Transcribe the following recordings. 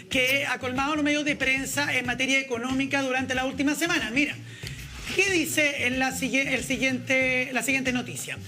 que ha colmado los medios de prensa en materia económica durante la última semana. Mira, ¿qué dice en la siguiente noticia?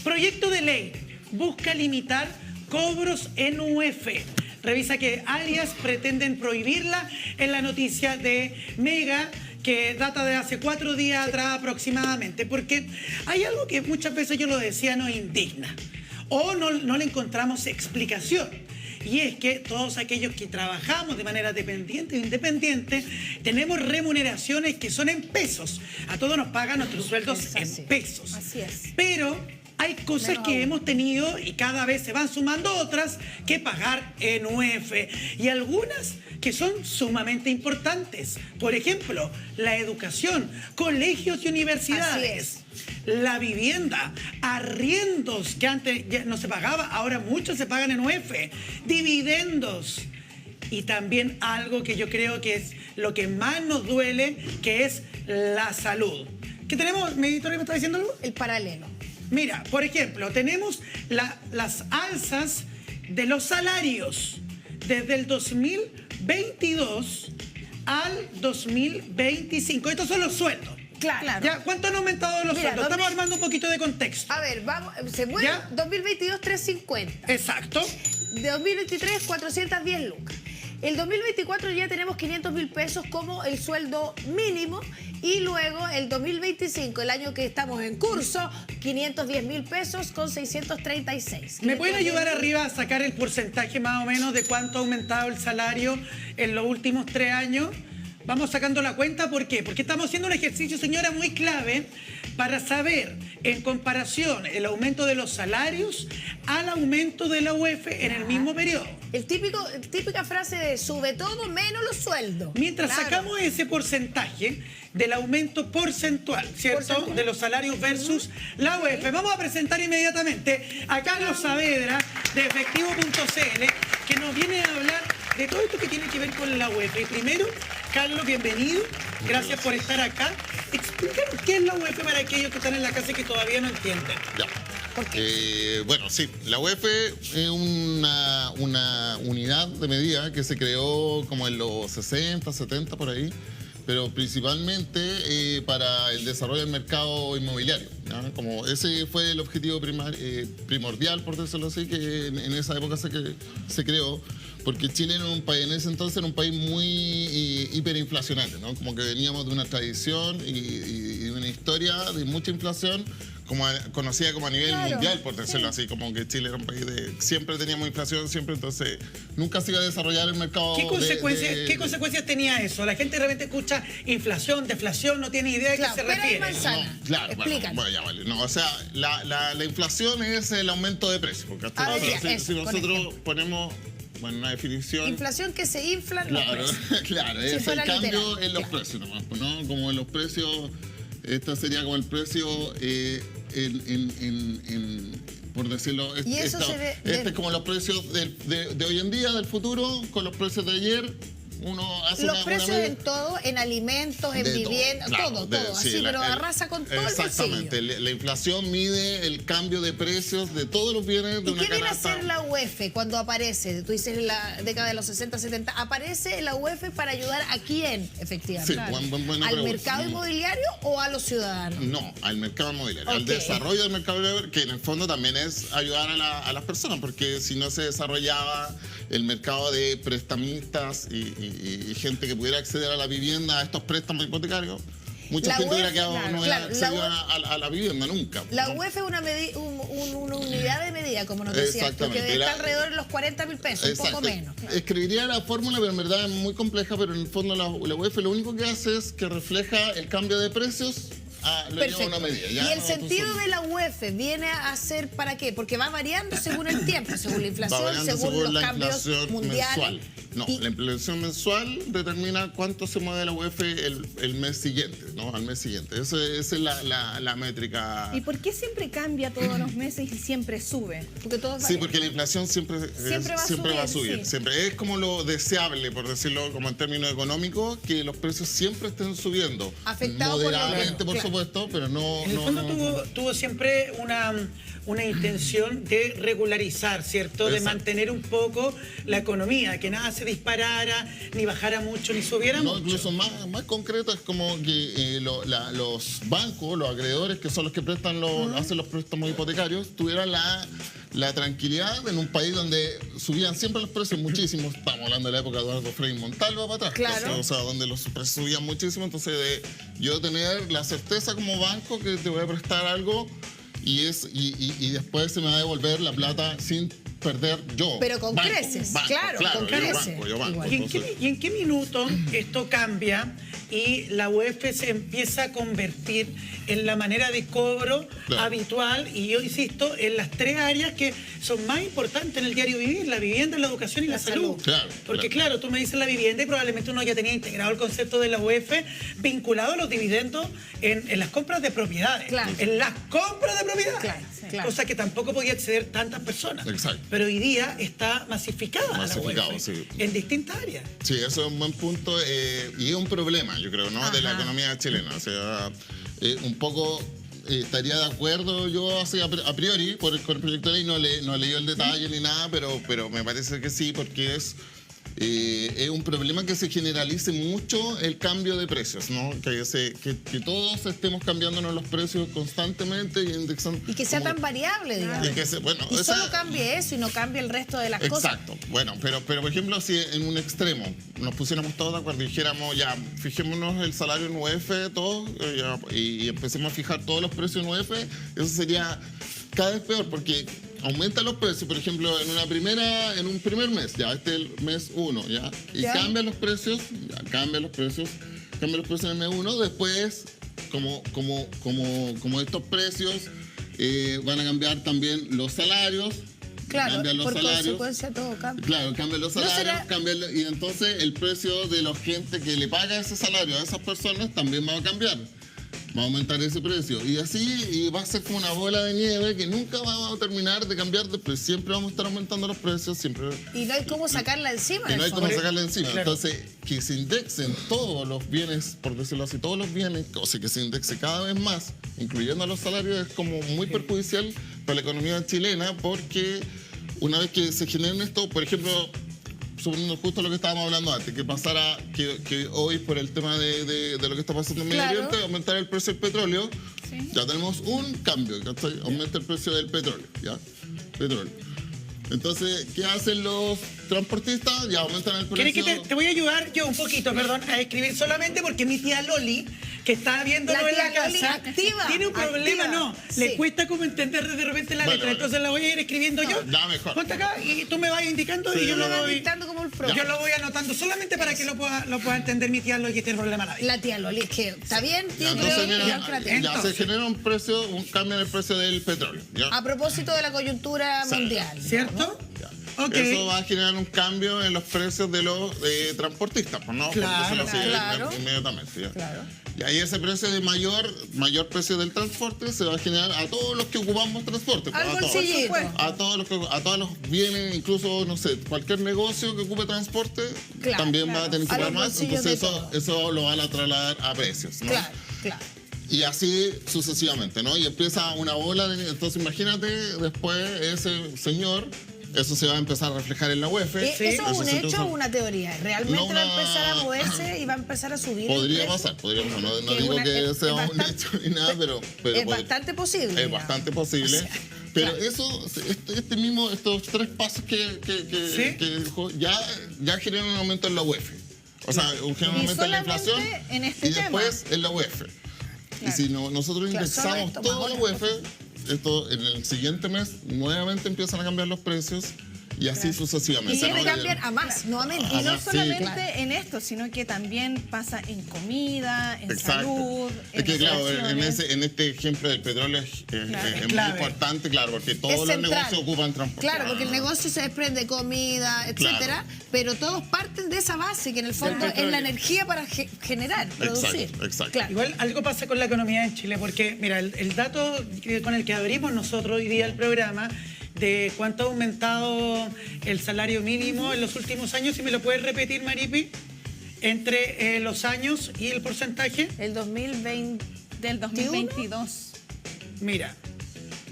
Proyecto de ley busca limitar cobros en UF. Revisa que alias pretenden prohibirla en la noticia de Mega, que data de hace 4 días atrás aproximadamente, porque hay algo que muchas veces yo lo decía nos indigna o no le encontramos explicación. Y es que todos aquellos que trabajamos de manera dependiente o independiente tenemos remuneraciones que son en pesos. A todos nos pagan nuestros sueldos en pesos. Así es. Pero hay cosas que hemos tenido y cada vez se van sumando otras que pagar en UF. Y algunas que son sumamente importantes. Por ejemplo, la educación, colegios y universidades. La vivienda, arriendos que antes ya no se pagaba, ahora muchos se pagan en UF, dividendos y también algo que yo creo que es lo que más nos duele, que es la salud. ¿Qué tenemos? ¿Mi editor me está diciendo algo? El paralelo. Mira, por ejemplo, tenemos las alzas de los salarios desde el 2022 al 2025. Estos son los sueldos. Claro. ¿Ya? ¿Cuánto han aumentado los sueldos? Estamos armando un poquito de contexto. A ver, vamos, se mueve. ¿Ya? 2022, 350. Exacto. De 2023, 410 lucas. El 2024 ya tenemos 500.000 pesos como el sueldo mínimo y luego el 2025, el año que estamos en curso, 510.000 pesos con 636. ¿Me pueden ayudar arriba a sacar el porcentaje más o menos de cuánto ha aumentado el salario en los últimos 3 años? Vamos sacando la cuenta, ¿por qué? Porque estamos haciendo un ejercicio, señora, muy clave para saber, en comparación, el aumento de los salarios al aumento de la UF en el mismo periodo. Típica frase de sube todo menos los sueldos. Mientras sacamos ese porcentaje del aumento porcentual, ¿cierto? De los salarios versus la UF. Vamos a presentar inmediatamente a Carlos Saavedra de Efectivo.cl, que nos viene a hablar de todo esto que tiene que ver con la UF. Y primero, Carlos, bienvenido. Gracias por estar acá. Explícanos qué es la UF para aquellos que están en la casa y que todavía no entienden. Ya. Bueno, sí, la UF es una unidad de medida que se creó como en los 60, 70 por ahí, pero principalmente para el desarrollo del mercado inmobiliario, ¿no? Como ese fue el objetivo primordial, por decirlo así, que en esa época se creó, porque Chile era un país, en ese entonces era un país muy hiperinflacionario, ¿no? Como que veníamos de una tradición y de una historia de mucha inflación, conocida como a nivel mundial, por decirlo así, como que Chile era un país siempre teníamos inflación, siempre, entonces nunca se iba a desarrollar el mercado. ¿Qué consecuencias tenía eso? La gente de repente escucha inflación, deflación, no tiene idea de qué se refiere. Manzana. No, claro, bueno, ya vale. No, o sea, la inflación es el aumento de precios, porque si nosotros ponemos... Bueno, una definición... Inflación que se inflan los precios. Claro, es el cambio en los precios nomás, ¿no? Como en los precios, esta sería como el precio por decirlo, es como los precios de hoy en día, del futuro, con los precios de ayer. Uno hace los precios en todo, en alimentos, en vivienda, todo, así, pero arrasa con todo. Exactamente, la inflación mide el cambio de precios de todos los bienes de una canasta. ¿Y qué viene a hacer la UF cuando aparece? Tú dices en la década de los 60, 70, ¿aparece la UF para ayudar a quién, efectivamente? Sí, buena ¿Al pregunta. mercado inmobiliario o a los ciudadanos? No, al mercado inmobiliario, al desarrollo del mercado inmobiliario, que en el fondo también es ayudar a las personas, porque si no se desarrollaba el mercado de prestamistas y gente que pudiera acceder a la vivienda, a estos préstamos hipotecarios, mucha gente hubiera quedado, no hubiera accedido a la vivienda nunca. La UF es una unidad de medida, como nos decías, porque está alrededor de los 40.000 pesos, un poco menos. Claro. Escribiría la fórmula, pero en verdad es muy compleja, pero en el fondo la UF lo único que hace es que refleja el cambio de precios. Lo lleva a una medida. ¿Y el sentido de la UF viene a ser para qué? Porque va variando según el tiempo, según la inflación, según los cambios mundiales. Mensual. No, la inflación mensual determina cuánto se mueve la UF el mes siguiente, ¿no? Al mes siguiente. Esa es la métrica. ¿Y por qué siempre cambia todos los meses y siempre sube? Porque todo sí, porque la inflación siempre va a subir. Sí. Siempre. Es como lo deseable, por decirlo como en términos económicos, que los precios siempre estén subiendo. Afectado moderadamente, por supuesto, pero no... En el fondo tuvo siempre una intención de regularizar, ¿cierto? De Exacto. mantener un poco la economía, que nada se disparara, ni bajara mucho, ni subiera No, mucho. incluso más concreto es como que los bancos, los acreedores, que son los que prestan hacen los préstamos hipotecarios, tuvieran la tranquilidad en un país donde subían siempre los precios muchísimo. Estamos hablando de la época de Eduardo Frei Montalva para atrás. Claro. O sea, donde los precios subían muchísimo. Entonces, yo tener la certeza como banco que te voy a prestar algo y después se me va a devolver la plata sin perder yo. Pero con creces, claro, con creces. Yo banco. Igual. ¿Y en qué minuto esto cambia y la UEF se empieza a convertir en la manera de cobro Claro. habitual? Y yo insisto, en las 3 áreas que son más importantes en el diario vivir: la vivienda, la educación y la salud. Claro, Porque claro, tú me dices la vivienda y probablemente uno ya tenía integrado el concepto de la UEF vinculado a los dividendos en las compras de propiedades. Claro. En las compras de propiedades. Claro, sí, claro. Cosa que tampoco podía acceder tantas personas. Exacto. Pero hoy día está masificada Masificado, la UEF sí. en distintas áreas. Sí, eso es un buen punto y es un problema, yo creo, ¿no? De la Ajá. economía chilena. O sea, un poco estaría de acuerdo yo así a priori con el proyecto de ley, no he leído el detalle ni nada, pero me parece que sí, porque es un problema que se generalice mucho el cambio de precios, ¿no? Que todos estemos cambiándonos los precios constantemente y indexando. Y que sea tan variable, digamos. Y que bueno, Y esa- solo cambie eso y no cambie el resto de las cosas. Exacto. Bueno, pero por ejemplo, si en un extremo nos pusiéramos todos de acuerdo y dijéramos, ya, fijémonos el salario en UEF, todos, y empecemos a fijar todos los precios en UEF, eso sería cada vez peor, porque aumentan los precios, por ejemplo, en un primer mes, ya, este es el mes 1, ya, y Ya. cambian los precios, cambian los precios en el mes 1, después, como estos precios van a cambiar también los salarios. Claro, Cambian los por salarios. consecuencia todo cambia. Claro, cambian los ¿No salarios, será- y entonces el precio de la gente que le paga ese salario a esas personas también va a cambiar. Va a aumentar ese precio. Y así y va a ser como una bola de nieve que nunca va a terminar de cambiar de precio. Siempre vamos a estar aumentando los precios, siempre. Y no hay cómo sacarla encima. Y en no hay el cómo fondo. sacarle encima. Claro. Entonces, que se indexen todos los bienes, por decirlo así, todos los bienes, o sea, que se indexe cada vez más, incluyendo los salarios, es como muy perjudicial para la economía chilena, porque una vez que se generen esto, por ejemplo, suponiendo justo lo que estábamos hablando antes, que pasara, que hoy por el tema de lo que está pasando en Medio Claro. Oriente, aumentar el precio del petróleo, Sí. ya tenemos un cambio, ¿cachai? Aumenta el precio del petróleo, ¿ya? Petróleo. Entonces, ¿qué hacen los transportistas? Ya aumentan el ¿Quieres precio. que te voy a ayudar yo un poquito, perdón, a escribir solamente porque mi tía Loli, que está viéndolo La en la tía Loli casa, activa, tiene un problema, activa. no, Sí. le cuesta como entender de repente la Bueno, letra, entonces la voy a ir escribiendo yo. Ya, mejor. Ponte acá y tú me vas indicando Sí, y yo Lo lo va voy, dictando como el pro. yo lo voy anotando solamente para que lo pueda entender mi tía Loli, que tiene problema la vida. La tía Loli, que está bien, Ya, tiene entonces, mira, igual que la tía. ya Entonces. se genera un cambio en el precio del petróleo. ¿ya? A propósito de la coyuntura Sí. mundial. ¿Cierto? Ya. Ok. Eso va a generar un cambio en los precios de los transportistas, pues, ¿no? Claro, Por decirlo así, claro. inmediatamente. ¿ya? Claro. Y ahí ese precio de mayor precio del transporte se va a generar a todos los que ocupamos transporte. pues, Al a todos. bolsillito. A todos los bienes, incluso, no sé, cualquier negocio que ocupe transporte, Claro, también va a claro. tener que A los pagar más. bolsillos Entonces de todos. eso lo van a trasladar a precios, ¿no? Claro, claro. Y así sucesivamente, ¿no? Y empieza una bola de... Entonces imagínate después ese señor, eso se va a empezar a reflejar en la UEF. Sí. ¿Eso es un se hecho empieza- o una teoría? ¿Realmente No, va a empezar a una- moverse y va a empezar a subir? el Podría precio? pasar, podría pasar. No Que digo una- que es sea un bastante- hecho ni nada, pero Es puede- bastante posible. es digamos. bastante posible. O sea, Pero claro. eso, estos 3 pasos que dijo, ya generan un aumento en la UEF. O sea, generan un Y aumento en la solamente inflación en este y después en la UEF. Y si nosotros Claro, indexamos solo esto, toda más la UEF, esto en el siguiente mes nuevamente empiezan a cambiar los precios y así sucesivamente. Y siempre ¿no? cambian a más, nuevamente. Y no Además, sí. solamente Claro. en esto, sino que también pasa en comida, en Exacto. salud, Es en que claro, relaciones. en este ejemplo del petróleo es muy clave. importante, claro, porque todos Es los central. negocios ocupan transporte. Claro, porque el negocio se desprende de comida, etcétera, Claro. pero todos parten de esa base, que en el fondo es petróleo. la energía para generar, producir. exacto. Claro. Igual algo pasa con la economía en Chile, porque mira, el dato con el que abrimos nosotros hoy día el programa, de cuánto ha aumentado el salario mínimo en los últimos años, si me lo puedes repetir, Maripi, entre los años y el porcentaje. El 2020. Del 2022. Mira,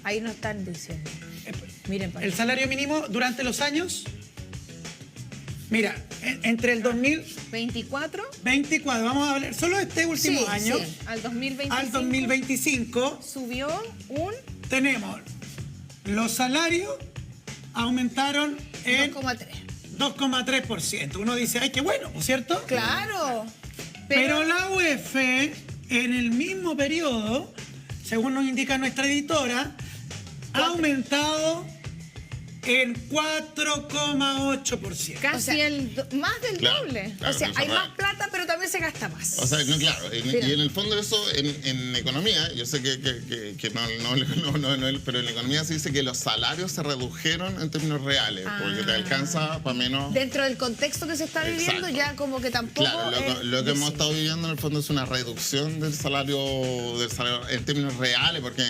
Ahí no están diciendo. Miren, para El salario mínimo durante los años, mira, entre el 2024, 24 vamos a hablar solo este último Sí, año, sí. al 2025 al 2025, subió un tenemos los salarios aumentaron en 2,3. 2,3%. Uno dice, ay, qué bueno, ¿no es cierto? Claro. Pero la UEF, en el mismo periodo, según nos indica nuestra editora, ha aumentado en 4,8%. casi O sea, más del Claro. doble. Claro, O sea, eso hay es más real. plata, pero también se gasta más. O sea, no, claro, Mira. y en el fondo eso, en economía, yo sé que pero en economía se dice que los salarios se redujeron en términos reales, porque te alcanza para menos... Dentro del contexto que se está viviendo, Exacto. ya como que tampoco. Claro, lo que hemos estado viviendo en el fondo es una reducción del salario en términos reales, porque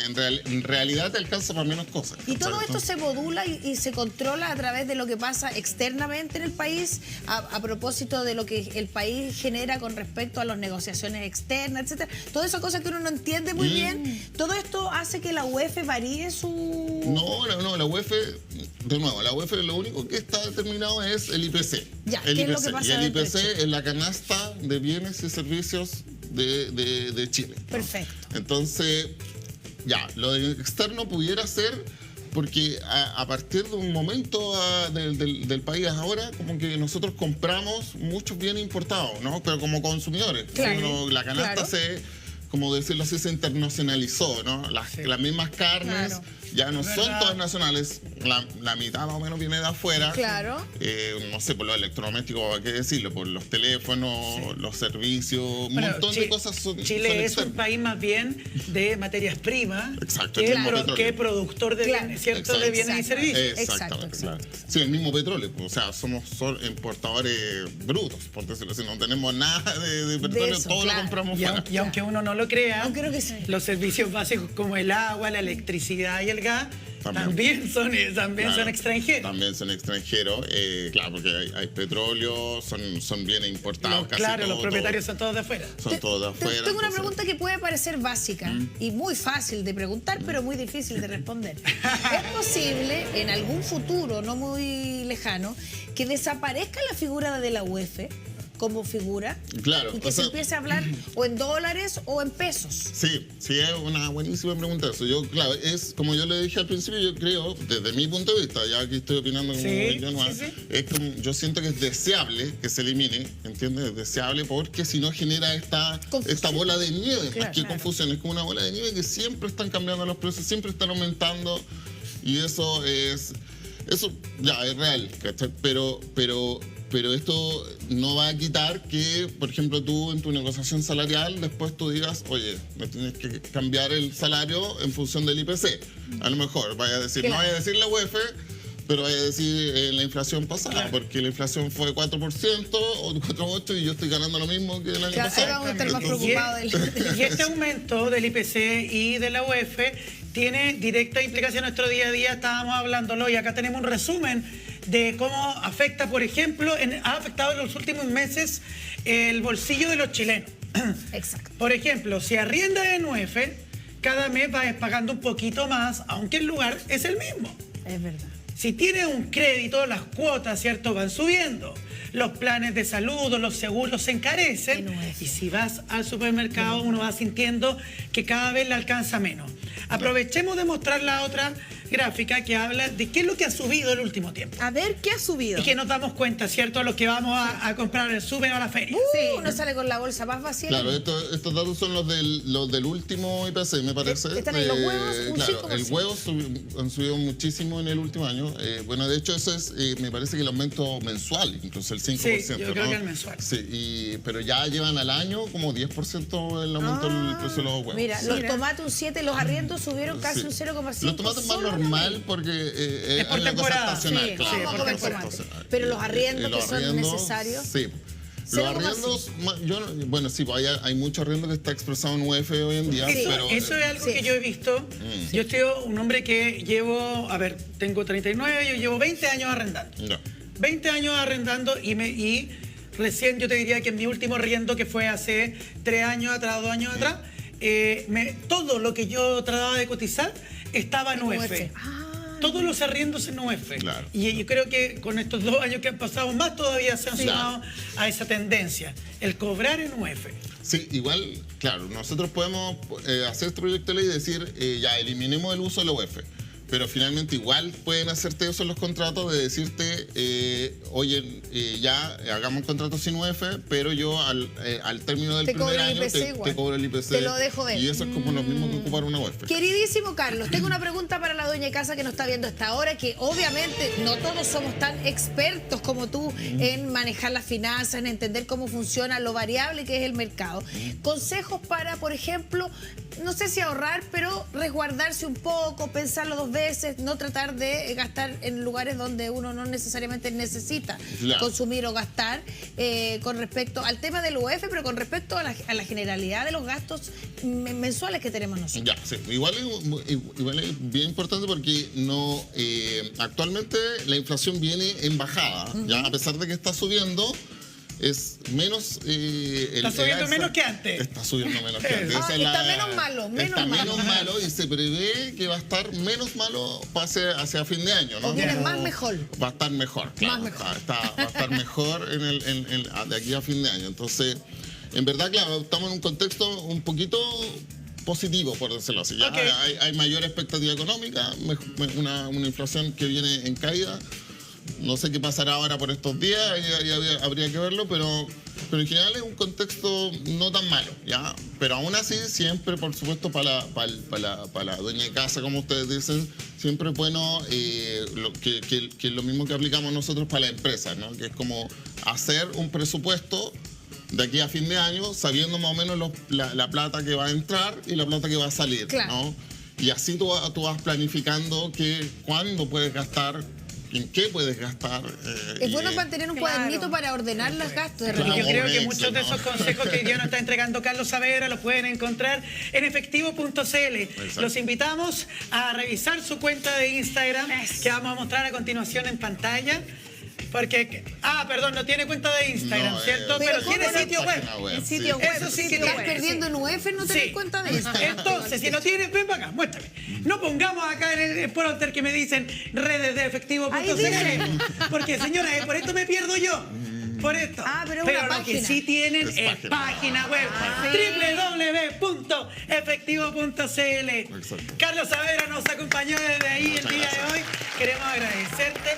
en realidad te alcanza para menos cosas. Y todo ¿cachai? esto se modula y se controla a través de lo que pasa externamente en el país, a propósito de lo que el país genera con respecto a las negociaciones externas, etcétera. Todas esas cosas que uno no entiende muy bien. Todo esto hace que la UEF varíe su. No, la UEF, de nuevo, la UEF lo único que está determinado es el IPC. Ya, el ¿qué es lo IPC. que pasa Y el dentro de IPC Chile? es la canasta de bienes y servicios de Chile. ¿no? Perfecto. Entonces, ya, lo de externo pudiera ser porque a partir de un momento del país ahora, como que nosotros compramos muchos bienes importados, ¿no? Pero como consumidores. Claro, Uno, la canasta claro. se, como decirlo así, se internacionalizó, ¿no? Las mismas carnes Claro. ya no son ¿Verdad? todas nacionales. La mitad más o menos viene de afuera. Claro. No sé, por los electrodomésticos, ¿qué decirlo? Por los teléfonos, los servicios, un Bueno, montón de cosas son Chile es un externas. país más bien de materias primas Exacto, que, el mismo petróleo. que productor de Claro. bienes, ¿cierto? Exacto. De bienes y Exacto. servicios. Exactamente, Exacto. claro. Sí, el mismo petróleo. O sea, somos importadores brutos, por decirlo así. No tenemos nada de petróleo, eso, todo claro. lo compramos Y fuera. aunque uno no lo crea, Aunque creo que sí. los servicios básicos como el agua, la electricidad y el gas también son Claro, extranjeros. También son extranjeros, claro, porque hay petróleo, son bienes importados casi Claro, todo, los propietarios son todos de afuera. son todos de afuera. Tengo una entonces- pregunta que puede parecer básica y muy fácil de preguntar, pero muy difícil de responder. ¿Es posible en algún futuro, no muy lejano, que desaparezca la figura de la UEF como figura? Claro, Y que o se sea- empiece a hablar o en dólares o en pesos. Sí, es una buenísima pregunta eso. Yo, claro, es como yo le dije al principio, yo creo, desde mi punto de vista, ya aquí estoy opinando como Sí, yo no, sí. es como, yo siento que es deseable que se elimine, ¿entiendes? Es deseable porque si no genera esta bola de nieve, Claro, más que claro. confusión, es como una bola de nieve que siempre están cambiando los precios, siempre están aumentando y eso ya es real, ¿cachai? Pero esto no va a quitar que, por ejemplo, tú en tu negociación salarial después tú digas, oye, me tienes que cambiar el salario en función del IPC. A lo mejor vaya a decir, no Claro. vaya a decir la UEF, pero vaya a decir la inflación pasada, porque la inflación fue 4% o 4,8% y yo estoy ganando lo mismo que el año Claro, pasado. ahora vamos a estar más Entonces, preocupados Y este aumento del IPC y de la UEF tiene directa implicación en nuestro día a día. Estábamos hablándolo y acá tenemos un resumen de cómo afecta, por ejemplo, ha afectado en los últimos meses el bolsillo de los chilenos. Exacto. Por ejemplo, si arriendas en UEF, cada mes vas pagando un poquito más, aunque el lugar es el mismo. Es verdad. Si tienes un crédito, las cuotas, ¿cierto?, van subiendo. Los planes de salud o los seguros se encarecen. Y si vas al supermercado, uno va sintiendo que cada vez le alcanza menos. Aprovechemos de mostrar la otra gráfica que habla de qué es lo que ha subido en el último tiempo. A ver, ¿qué ha subido? Y que nos damos cuenta, ¿cierto?, a los que vamos a comprar el súper o a la feria. Sí. Uno sale con la bolsa más vacía. Claro, estos datos son los del último IPC, me parece. Están en los huevos, un claro, 5%. el huevo han subido muchísimo en el último año. Bueno, de hecho, eso es, me parece que el aumento mensual, incluso el 5%. Sí, yo creo ¿no? que el mensual. Sí, pero ya llevan al año como 10% el aumento del precio de los huevos. Mira, Sí. los tomates un 7, los arriendos subieron casi Sí. un 0,5. Los tomates más solo en normal porque Es por una cosa temporada. estacional, Sí, claro. vamos a comer Perfecto. tomate. Pero los arriendos que son arriendos, necesarios. Sí. Los arriendos, bueno, sí, pues hay mucho arriendo que está expresado en UEF hoy en día, pero... Eso es algo Sí. que yo he visto. Yo soy un hombre que tengo 39, yo llevo 20 años arrendando. Ya. 20 años arrendando y recién yo te diría que en mi último arriendo, que fue hace 3 años atrás, 2 años atrás, todo lo que yo trataba de cotizar estaba en UF. Todos los arriendos en UF. Claro. Y yo creo que con estos 2 años que han pasado, más todavía se han sumado a esa tendencia, el cobrar en UF. Sí, igual, claro, nosotros podemos hacer este proyecto de ley y decir, ya eliminemos el uso de la UF. Pero finalmente igual pueden hacerte eso en los contratos de decirte, oye, ya hagamos un contrato sin UF, pero yo al término del primer año te cobro el IPC. Te lo dejo ver. Y eso es como lo mismo que ocupar una UF. Queridísimo Carlos, tengo una pregunta para la dueña de casa que nos está viendo hasta ahora, que obviamente no todos somos tan expertos como tú en manejar las finanzas, en entender cómo funciona lo variable que es el mercado. Consejos para, por ejemplo, no sé si ahorrar, pero resguardarse un poco, pensarlo 2 veces, no tratar de gastar en lugares donde uno no necesariamente necesita consumir o gastar, con respecto al tema del UF, pero con respecto a la generalidad de los gastos mensuales que tenemos nosotros. Ya, sí. Igual es bien importante porque no actualmente la inflación viene en bajada, ya a pesar de que está subiendo. Es menos... está subiendo menos que antes. Está subiendo menos que antes. Está menos malo. Está menos malo y se prevé que va a estar menos malo hacia fin de año, ¿no? O viene más mejor. Va a estar mejor, claro. Más mejor. Va a estar mejor de aquí a fin de año. Entonces, en verdad, claro, estamos en un contexto un poquito positivo, por decirlo así. Ya hay mayor expectativa económica, una inflación que viene en caída. No sé qué pasará ahora por estos días, habría que verlo, pero en general es un contexto no tan malo, ¿ya? Pero aún así, siempre, por supuesto, para la dueña de casa, como ustedes dicen, siempre es bueno, que es lo mismo que aplicamos nosotros para la empresa, ¿no? Que es como hacer un presupuesto de aquí a fin de año, sabiendo más o menos la plata que va a entrar y la plata que va a salir, ¿no? Y así tú vas planificando cuándo puedes gastar, en qué puedes gastar. Es bueno mantener un cuadernito para ordenar los gastos. De repente. Yo creo que muchos de esos consejos que ya nos está entregando Carlos Saavedra los pueden encontrar en efectivo.cl. Los invitamos a revisar su cuenta de Instagram, que vamos a mostrar a continuación en pantalla. Porque, perdón, no tiene cuenta de Instagram, ¿cierto? Pero tiene sitio web. El sitio web. Eso sí que estás perdiendo en UF, no tenés cuenta de Instagram. Entonces, si no tienes, ven para acá, muéstrame. No pongamos acá en el prompter que me dicen redes de efectivo.cl. Porque, señora, por esto me pierdo yo. Por esto. Pero lo que sí tienen es página web. www.efectivo.cl. Carlos Saavedra nos acompañó desde ahí el día de hoy. Queremos agradecerte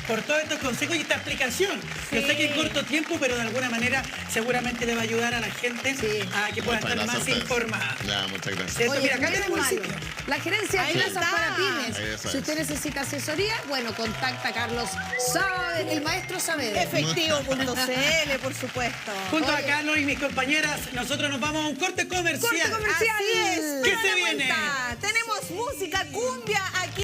por todos estos consejos y esta explicación. Yo sé que en corto tiempo, pero de alguna manera seguramente le va a ayudar a la gente a que pueda estar más informada. Muchas gracias. ¿Cierto? Mira, acá tenemos el sitio. La gerencia de finanzas para pymes. Si usted necesita asesoría, bueno, contacta a Carlos Saavedra, el maestro Saavedra. Efectivo.cl, por supuesto. Junto a Carlos y mis compañeras, nosotros nos vamos a un corte comercial. ¡Corte comercial! Así es. ¿Qué Para se la viene? vuelta, tenemos música, cumbia,